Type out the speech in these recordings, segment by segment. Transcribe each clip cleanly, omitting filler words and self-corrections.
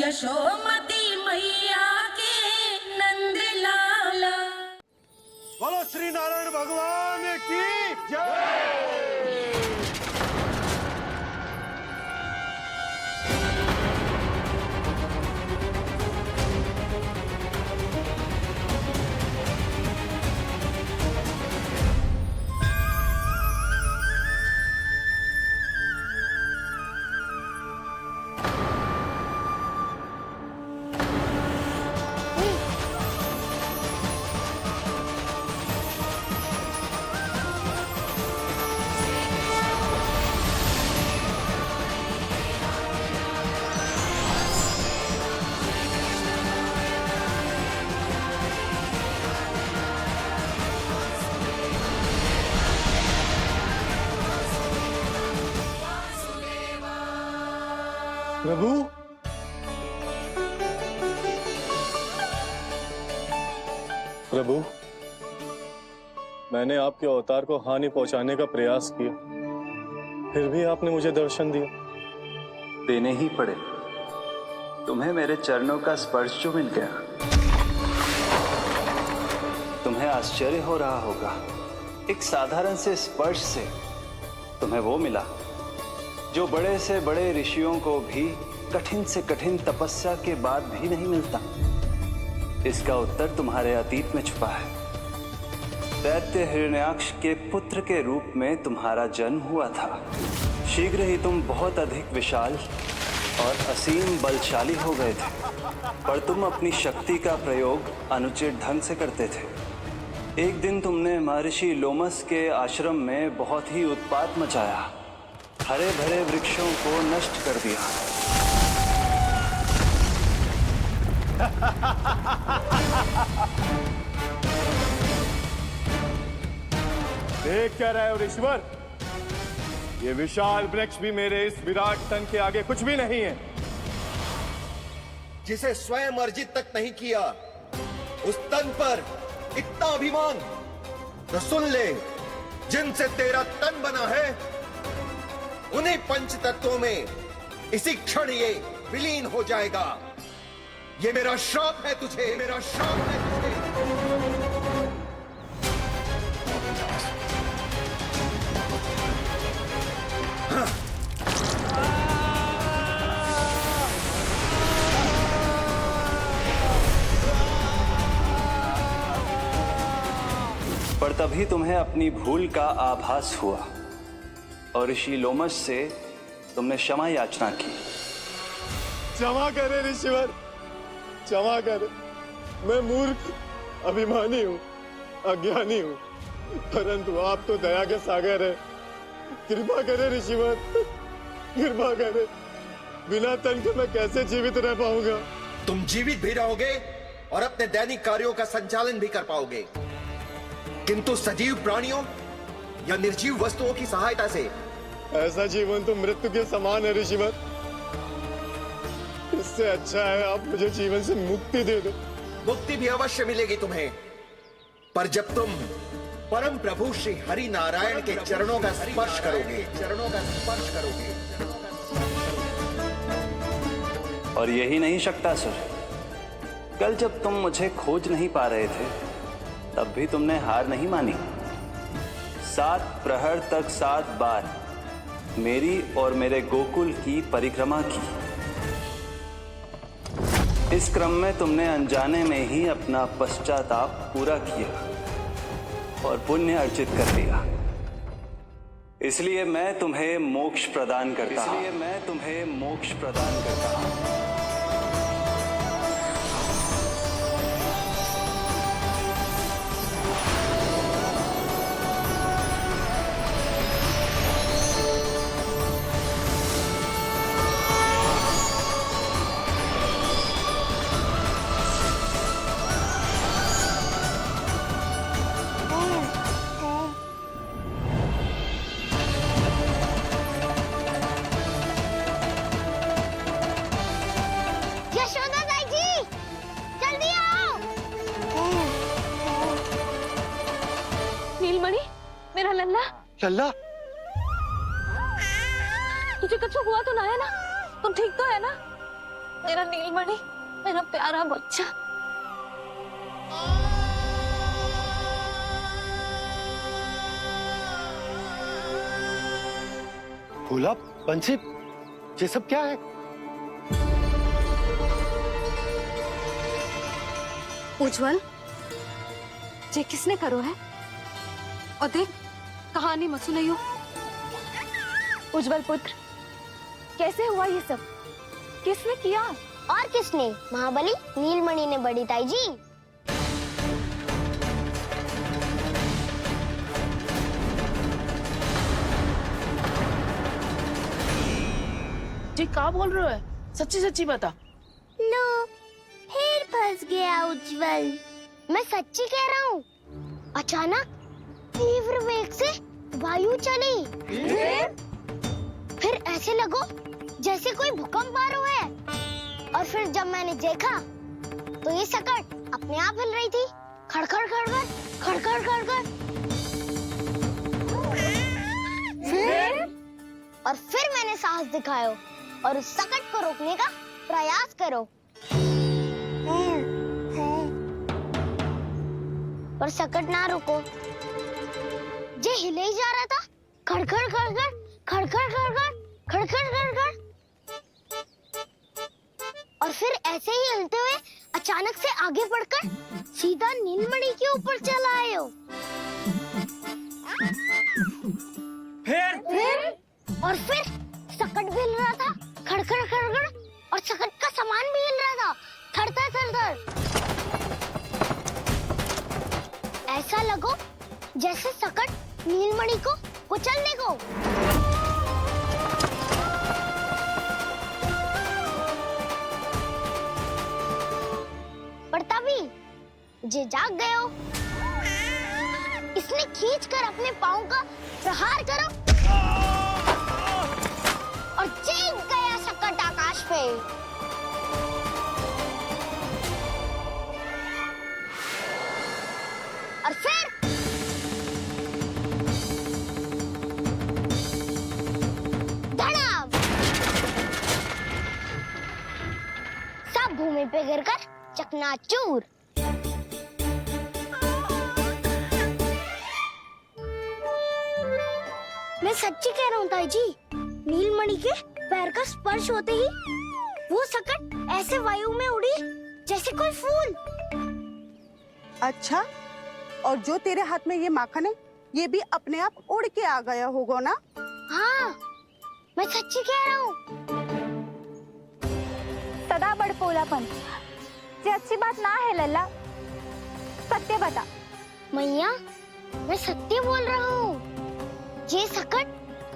यशोमती मैया के नंद लाला। बोलो श्री नारायण भगवान की जय। प्रभु, प्रभु, मैंने आपके अवतार को हानि पहुंचाने का प्रयास किया, फिर भी आपने मुझे दर्शन दिया। देने ही पड़े। तुम्हें मेरे चरणों का स्पर्श जो मिल गया, तुम्हें आश्चर्य हो रहा होगा। एक साधारण से स्पर्श से तुम्हें वो मिला जो बड़े से बड़े ऋषियों को भी कठिन से कठिन तपस्या के बाद भी नहीं मिलता। इसका उत्तर तुम्हारे अतीत में छुपा है। दैत्य हिरण्याक्ष के पुत्र के रूप में तुम्हारा जन्म हुआ था। शीघ्र ही तुम बहुत अधिक विशाल और असीम बलशाली हो गए थे, पर तुम अपनी शक्ति का प्रयोग अनुचित ढंग से करते थे। एक दिन तुमने महर्षि लोमस के आश्रम में बहुत ही उत्पात मचाया, हरे भरे वृक्षों को नष्ट कर दिया। देख क्या रहे हो ऋषिवर? ये विशाल वृक्ष भी मेरे इस विराट तन के आगे कुछ भी नहीं है। जिसे स्वयं अर्जित तक नहीं किया, उस तन पर इतना अभिमान। तो सुन ले, जिनसे तेरा तन बना है, उन्हीं पंच तत्वों में इसी क्षण ये विलीन हो जाएगा। ये मेरा श्राप है तुझे, मेरा श्राप है तुझे। पर तभी तुम्हें अपनी भूल का आभास हुआ और ऋषि लोमस से तुमने क्षमा याचना की। क्षमा करे ऋषिवर, क्षमा करे। मैं मूर्ख, अभिमानी हूँ, अज्ञानी हूँ, परंतु आप तो दया के सागर है। कृपा करे ऋषिवर, कृपा करे। बिना तन के मैं कैसे जीवित रह पाऊंगा? तुम जीवित भी रहोगे और अपने दैनिक कार्यों का संचालन भी कर पाओगे, किंतु सजीव प्राणियों या निर्जीव वस्तुओं की सहायता से ऐसा जीवन तो मृत्यु के समान है ऋषिवर। इससे अच्छा है आप मुझे जीवन से मुक्ति दे दो। मुक्ति भी अवश्य मिलेगी तुम्हें, पर जब तुम परम प्रभु श्री हरि नारायण के चरणों का स्पर्श करोगे, चरणों का स्पर्श करोगे। और यही नहीं शक्तासुर, कल जब तुम मुझे खोज नहीं पा रहे थे, तब भी तुमने हार नहीं मानी। 7 प्रहर तक 7 बार मेरी और मेरे गोकुल की परिक्रमा की। इस क्रम में तुमने अनजाने में ही अपना पश्चाताप पूरा किया और पुण्य अर्जित कर लिया। इसलिए मैं तुम्हें मोक्ष प्रदान करता हूं। इसलिए मैं तुम्हें मोक्ष प्रदान करता हूं। मेरा लल्ला। लल्ला, तुझे कुछ हुआ तो ना है ना? तुम ठीक तो है ना? मेरा नीलमणि, मेरा प्यारा बच्चा। भोला, बंसी, ये सब क्या है? उज्जवल, ये किसने करो है? और देख, कहानी मत सुनाइयो। उज्जवल पुत्र, कैसे हुआ ये सब? किसने किया? और किसने? महाबली नीलमणि ने बड़ी ताई जी। जी क्या बोल रहे हो? सच्ची सच्ची बता। लो, फिर फंस गया उज्जवल। मैं सच्ची कह रहा हूँ। अचानक तीव्र वेग से वायु चली। फिर ऐसे लगो जैसे कोई भूकंप आ रहा है। और फिर जब मैंने देखा तो ये सकट अपने आप हिल रही थी, खड़खड़ खड़खड़ खड़खड़ खड़खड़। फिर मैंने साहस दिखाया और उस सकट को रोकने का प्रयास करो, पर सकट ना रुको। जे हिले ही जा रहा था, खड़खड़ खड़खड़ खड़खड़ खड़खड़ खड़खड़ खड़खड़। और फिर ऐसे ही हिलते हुए अचानक से आगे बढ़कर सीधा नीलमणि के ऊपर चला आए हो। फिर और फिर सकट भी हिल रहा था, खड़खड़ खड़खड़, और सकट का सामान भी हिल रहा था, थरथर थरथर। ऐसा लगो जैसे सकट नीलमणि को कुचलने को। पर तभी जे जाग गए हो। इसने खींचकर अपने पाँव का प्रहार करो और चीख गया सकट आकाश पे। और फिर धड़ाम, सब भूमि पे गिरकर चकनाचूर। मैं सच्ची कह रहा हूँ ताई जी, नीलमणि के पैर का स्पर्श होते ही वो सकट ऐसे वायु में उड़ी जैसे कोई फूल। अच्छा, और जो तेरे हाथ में ये माखन है, ये भी अपने आप उड़ के आ गया होगा ना? हाँ, मैं सच्ची कह रहा हूँ। सदा बड़पोलापन, ये अच्छी बात ना है लल्ला। सत्य बता। मैया, मैं सत्य बोल रहा हूँ। ये सकट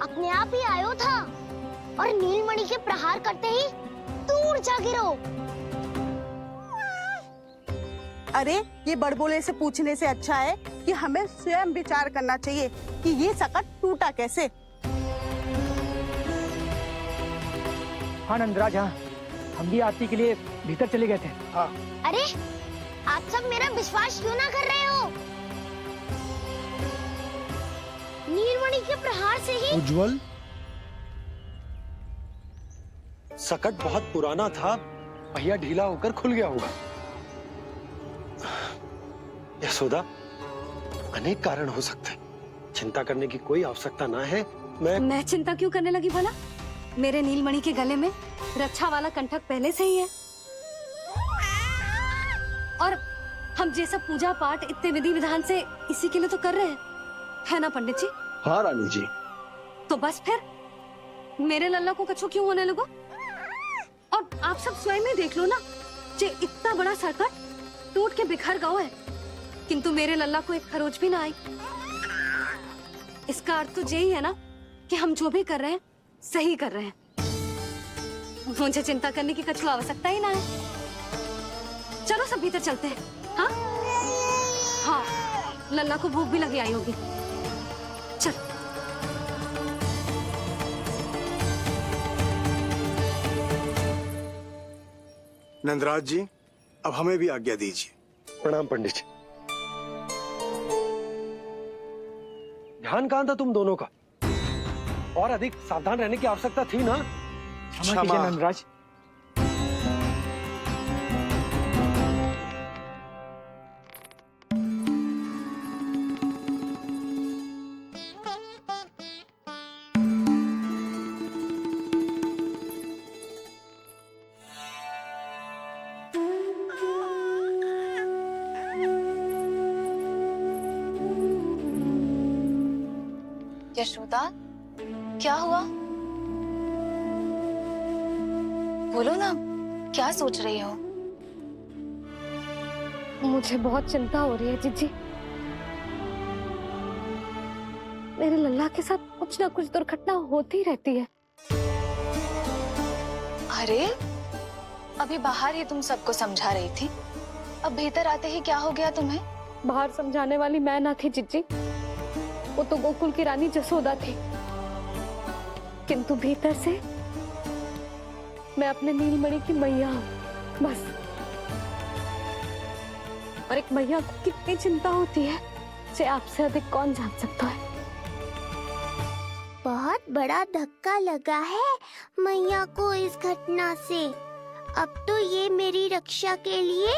अपने आप ही आयो था और नीलमणि के प्रहार करते ही दूर जा गिरो। अरे, ये बड़बोले से पूछने से अच्छा है कि हमें स्वयं विचार करना चाहिए कि ये सकट टूटा कैसे। हाँ नंदराज, हाँ, हम भी आरती के लिए भीतर चले गए थे। हाँ। अरे, आप सब मेरा विश्वास क्यों ना कर रहे हो? नीलमणि के प्रहार से ही उज्जवल, सकट बहुत पुराना था, भैया ढीला होकर खुल गया होगा। यशोदा, अनेक कारण हो सकते हैं, चिंता करने की कोई आवश्यकता ना है। मैं चिंता क्यों करने लगी भला? मेरे नीलमणि के गले में रक्षा वाला कंठक पहले से ही है। और हम ये सब पूजा पाठ इतने विधि विधान से इसी के लिए तो कर रहे हैं, है ना पंडित जी? हाँ रानी जी। तो बस फिर मेरे लल्ला को कछु क्यों होने लगो? और आप सब स्वयं ही देख लो ना, जे इतना बड़ा सकट टूट के बिखर गया है, किंतु मेरे लल्ला को एक खरोच भी ना आई। इसका अर्थ तो यही है ना कि हम जो भी कर रहे हैं सही कर रहे हैं। मुझे चिंता करने की कछु आवश्यकता ही ना है। चलो सब भीतर चलते हैं। हाँ हाँ, लल्ला को भूख भी लगी आई होगी। चल। नंदराज जी, अब हमें भी आज्ञा दीजिए। प्रणाम पंडित जी। ध्यान कहाँ था तुम दोनों का? और अधिक सावधान रहने की आवश्यकता थी ना? क्षमा कीजिए नंदराज। यशोदा, क्या हुआ? बोलो ना, क्या सोच रही हो? मुझे बहुत चिंता हो रही है जीजी। मेरे लल्ला के साथ कुछ ना कुछ दुर्घटना होती रहती है। अरे, अभी बाहर ही तुम सबको समझा रही थी, अब भीतर आते ही क्या हो गया तुम्हें? बाहर समझाने वाली मैं ना थी जीजी, वो तो गोकुल की रानी जसोदा थी। किंतु भीतर से मैं अपने नीलमणि की मैया हूँ, बस। और एक मैया को कितनी चिंता होती है, इसे आपसे अधिक कौन जान सकता है। बहुत बड़ा धक्का लगा है मैया को इस घटना से। अब तो ये मेरी रक्षा के लिए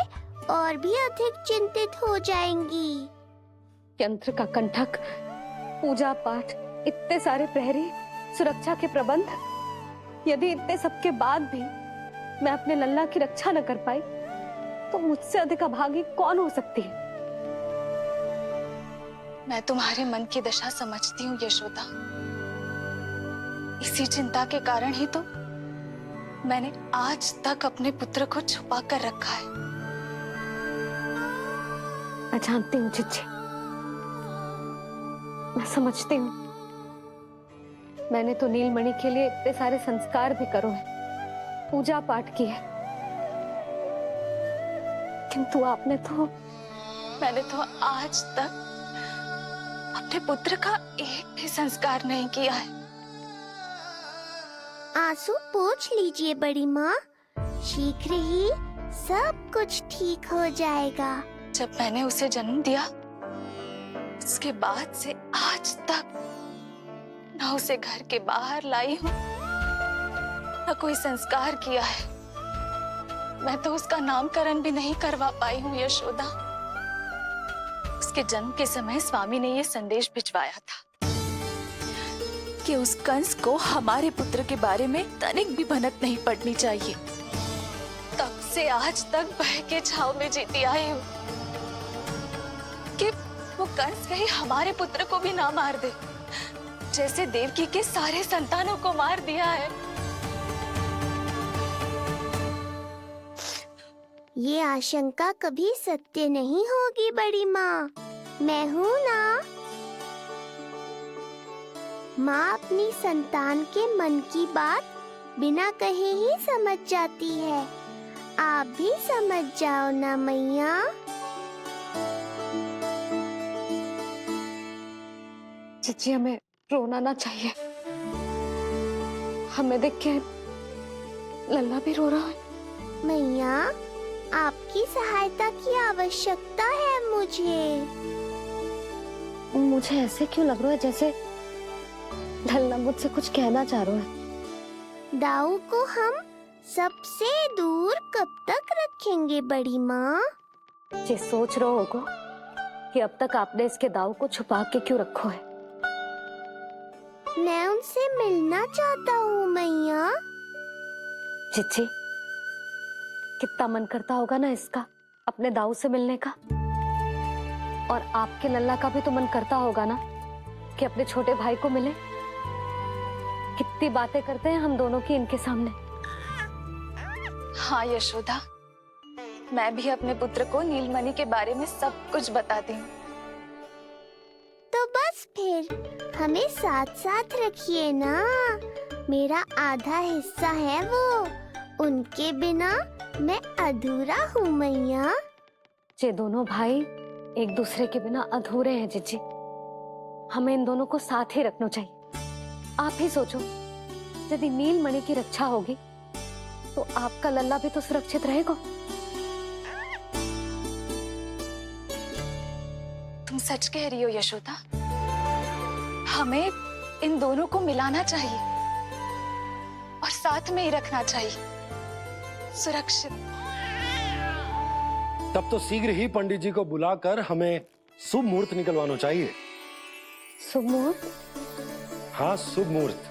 और भी अधिक चिंतित हो जाएंगी। यंत्र का कंठक, पूजा पाठ, इतने सारे प्रहरी, सुरक्षा के प्रबंध, यदि इतने सबके बाद भी मैं अपने लल्ला की रक्षा न कर पाई तो मुझसे अधिक अभागी कौन हो सकती है। मैं तुम्हारे मन की दशा समझती हूँ यशोदा। इसी चिंता के कारण ही तो मैंने आज तक अपने पुत्र को छुपा कर रखा है। मैं जानती हूँ जीजी, मैं समझती हूँ। मैंने तो नीलमणि के लिए इतने सारे संस्कार भी करो है, पूजा पाठ की है, किंतु मैंने तो आज तक अपने पुत्र का एक भी संस्कार नहीं किया है। आंसू पोंछ लीजिए बड़ी माँ, शीघ्र ही सब कुछ ठीक हो जाएगा। जब मैंने उसे जन्म दिया, उसके बाद से आज तक न उसे घर के बाहर लाई हूँ, न कोई संस्कार किया है। मैं तो उसका नामकरण भी नहीं करवा पाई हूँ यशोदा। उसके जन्म के समय स्वामी ने ये संदेश भिजवाया था कि उस कंस को हमारे पुत्र के बारे में तनिक भी भनक नहीं पड़नी चाहिए। तब से आज तक भय के छाव में जीती आई हूँ कि वो कंस कहीं हमारे पुत्र को भी ना मार दे, जैसे देवकी के सारे संतानों को मार दिया है। ये आशंका कभी सत्य नहीं होगी बड़ी माँ, मैं हूँ ना। माँ अपनी संतान के मन की बात बिना कहे ही समझ जाती है। आप भी समझ जाओ ना मैया। जीजी, हमें रोना ना चाहिए। हमें देख के लल्ला भी रो रहा है। मैया, आपकी सहायता की आवश्यकता है मुझे ऐसे क्यों लग रहा है जैसे लल्ला मुझसे कुछ कहना चाह रहा है। दाऊ को हम सबसे दूर कब तक रखेंगे बड़ी माँ? ये सोच रहे होगा कि अब तक आपने इसके दाऊ को छुपा के क्यों रखो है। मैं उनसे मिलना चाहता हूँ मैया। चिच्ची, कितना मन करता होगा ना इसका अपने दाऊ से मिलने का। और आपके लल्ला का भी तो मन करता होगा ना कि अपने छोटे भाई को मिले। कितनी बातें करते हैं हम दोनों की इनके सामने। हाँ यशोदा, मैं भी अपने पुत्र को नीलमणि के बारे में सब कुछ बताती हूँ। तो बस फिर हमें साथ साथ रखिए ना। मेरा आधा हिस्सा है वो, उनके बिना मैं अधूरा हूँ मैया। ये दोनों भाई एक दूसरे के बिना अधूरे हैं जीजी। हमें इन दोनों को साथ ही रखना चाहिए। आप ही सोचो, यदि नीलमणि की रक्षा होगी तो आपका लल्ला भी तो सुरक्षित रहेगा। तुम सच कह रही हो यशोदा। हमें इन दोनों को मिलाना चाहिए और साथ में ही रखना चाहिए, सुरक्षित। तब तो शीघ्र ही पंडित जी को बुलाकर हमें शुभ मुहूर्त निकलवाना चाहिए। शुभ मुहूर्त? हाँ, शुभ मुहूर्त।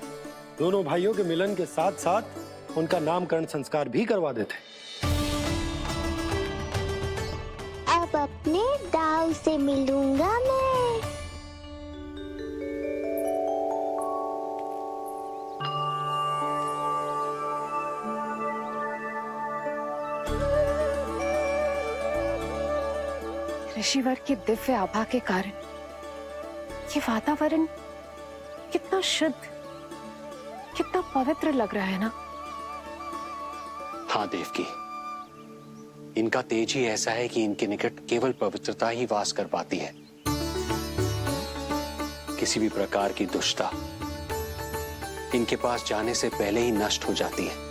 दोनों भाइयों के मिलन के साथ साथ उनका नामकरण संस्कार भी करवा देते। अब अपने दाऊ से मिलूंगा मैं। ऋषिवर की दिव्य आभा के कारण ये वातावरण कितना शुद्ध, कितना पवित्र लग रहा है ना। हाँ देवकी, इनका तेज ही ऐसा है कि इनके निकट केवल पवित्रता ही वास कर पाती है। किसी भी प्रकार की दुष्टता इनके पास जाने से पहले ही नष्ट हो जाती है।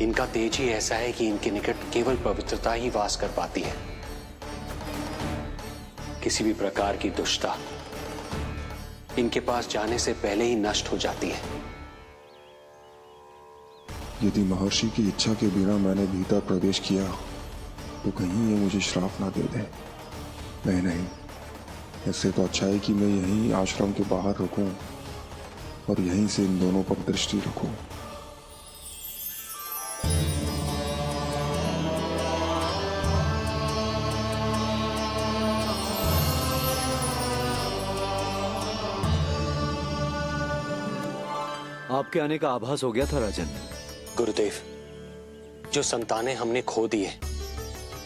इनका तेज ही ऐसा है कि इनके निकट केवल पवित्रता ही वास कर पाती है। किसी भी प्रकार की दुष्टता इनके पास जाने से पहले ही नष्ट हो जाती है। यदि महर्षि की इच्छा के बिना मैंने भीतर प्रवेश किया तो कहीं ये मुझे श्राप ना दे दे। नहीं, इससे तो अच्छा है कि मैं यहीं आश्रम के बाहर रुकूं और यहीं से इन दोनों पर दृष्टि रखूं। आपके आने का आभास हो गया था राजन। गुरुदेव, जो संतानें हमने खो दी है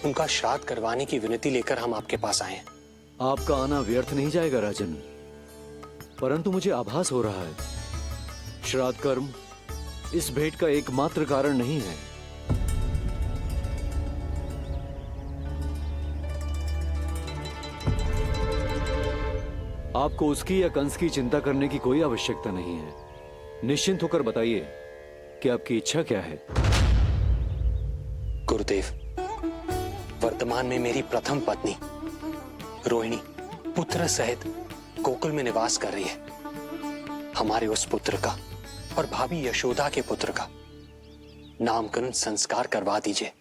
उनका श्राद्ध करवाने की विनती लेकर हम आपके पास आए हैं। आपका आना व्यर्थ नहीं जाएगा राजन, परंतु मुझे आभास हो रहा है श्राद्ध कर्म इस भेंट का एकमात्र कारण नहीं है। आपको उसकी या कंस की चिंता करने की कोई आवश्यकता नहीं है। निश्चिंत होकर बताइए कि आपकी इच्छा क्या है। गुरुदेव, वर्तमान में मेरी प्रथम पत्नी रोहिणी पुत्र सहित गोकुल में निवास कर रही है। हमारे उस पुत्र का और भाभी यशोदा के पुत्र का नामकरण संस्कार करवा दीजिए।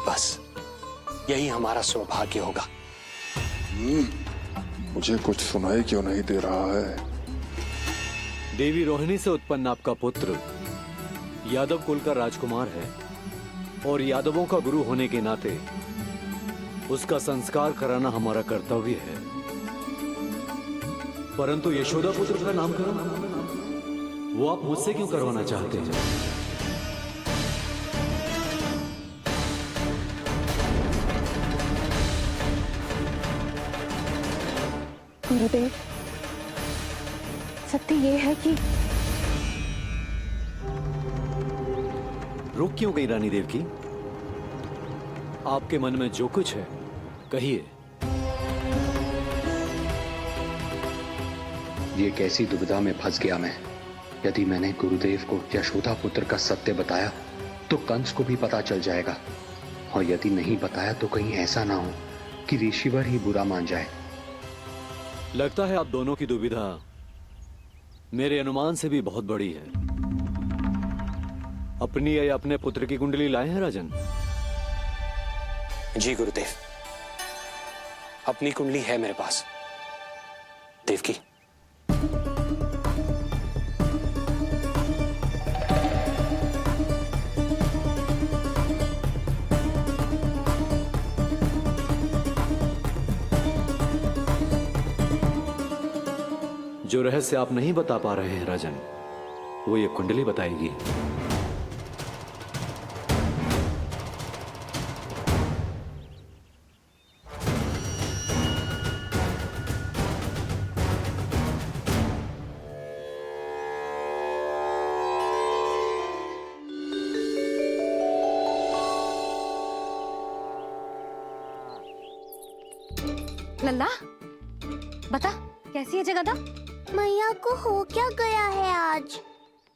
बस यही हमारा सौभाग्य होगा। मुझे कुछ सुनाई क्यों नहीं दे रहा है? देवी रोहिणी से उत्पन्न आपका पुत्र यादव कुल का राजकुमार है और यादवों का गुरु होने के नाते उसका संस्कार कराना हमारा कर्तव्य है। परंतु यशोदा पुत्र का नामकरण वो आप मुझसे क्यों करवाना चाहते हैं? गुरुदेव, सत्य ये है कि रुक क्यों गई रानी देवकी? आपके मन में जो कुछ है कहिए। ये कैसी दुविधा में फंस गया मैं। यदि मैंने गुरुदेव को यशोदा पुत्र का सत्य बताया तो कंस को भी पता चल जाएगा, और यदि नहीं बताया तो कहीं ऐसा ना हो कि ऋषिवर ही बुरा मान जाए। लगता है आप दोनों की दुविधा मेरे अनुमान से भी बहुत बड़ी है। अपनी या अपने पुत्र की कुंडली लाए हैं राजन? जी गुरुदेव, अपनी कुंडली है मेरे पास। देवकी, जो रहस्य आप नहीं बता पा रहे हैं राजन, वो ये कुंडली बताएगी। लल्ला बता कैसी है जगदा? मैया को हो क्या गया है आज?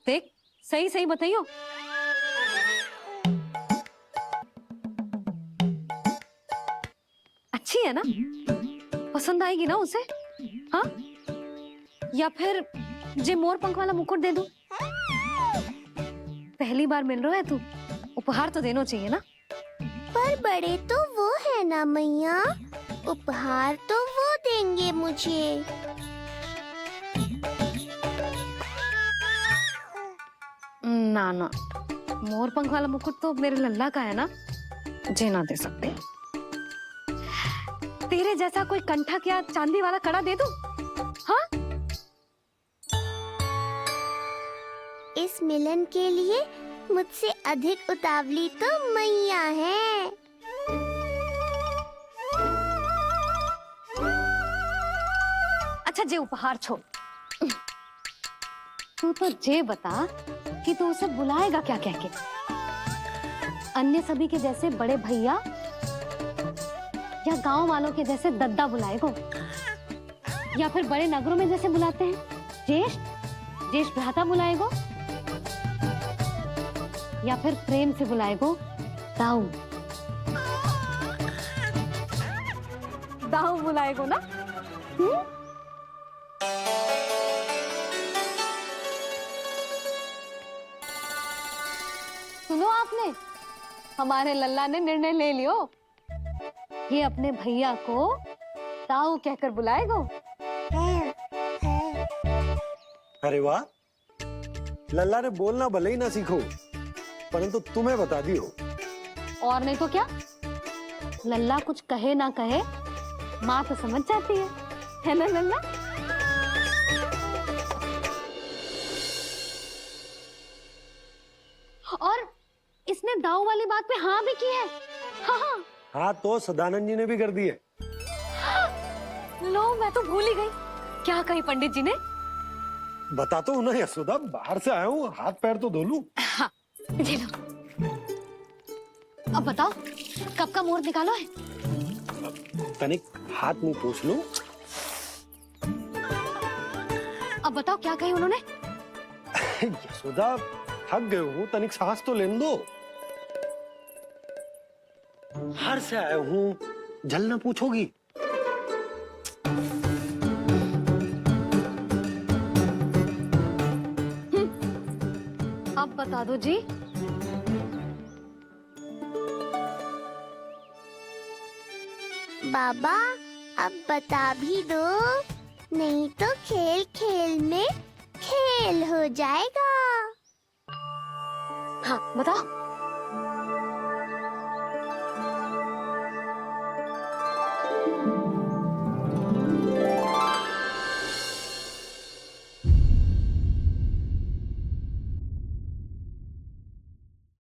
देख सही सही बताइयो। अच्छी है ना? पसंद आएगी ना उसे? हाँ? या फिर जे मोर पंख वाला मुकुट दे दूं? पहली बार मिल रहा है तू, उपहार तो देना चाहिए ना? पर बड़े तो वो है ना मैया, उपहार तो वो देंगे मुझे। ना ना, मोर पंख वाला मुकुट तो मेरे लल्ला का है ना, जे ना दे सकते। तेरे जैसा कोई कंठा क्या चांदी वाला कड़ा दे दूं? हाँ? इस मिलन के लिए मुझसे अधिक उतावली तो मैया है। अच्छा जे उपहार छोड़, तू तो जे बता कि तू उसे बुलाएगा क्या कह के? अन्य सभी के जैसे बड़े भैया या गांव वालों के जैसे दद्दा बुलाएगो, या फिर बड़े नगरों में जैसे बुलाते हैं ज्येष्ठ ज्येष्ठ भ्राता बुलाएगो, या फिर प्रेम से बुलाएगो दाऊ दाऊ बुलाएगो ना? सुनो आपने, हमारे लल्ला ने निर्णय ले लियो, ये अपने भैया को दाऊ कहकर बुलाएगो। अरे वाह, लल्ला ने बोलना भले ही ना सीखो, परंतु तुम्हें बता दियो। और नहीं तो क्या, लल्ला कुछ कहे ना कहे माँ तो समझ जाती है ना लल्ला? और इसने दाऊ वाली बात पे हाँ भी की है। हाँ हाँ हाँ तो सदानंद जी ने भी कर दी है। लो मैं तो भूल ही गई, क्या कही पंडित जी ने? बता तो ना यशोदा, बाहर से आया हूँ, हाथ पैर तो धो लूं। हाँ ये लो। अब बताओ कब का मुहूर्त निकालो है? तनिक हाथ मुंह पोंछ लो। अब बताओ क्या कही उन्होंने? यशोदा थक गए हूँ, तनिक सांस तो लेने दो। बाहर से आया हूँ, जल ना पूछोगी? अब बता दो जी। बाबा अब बता भी दो, नहीं तो खेल खेल में खेल हो जाएगा। हाँ बताओ।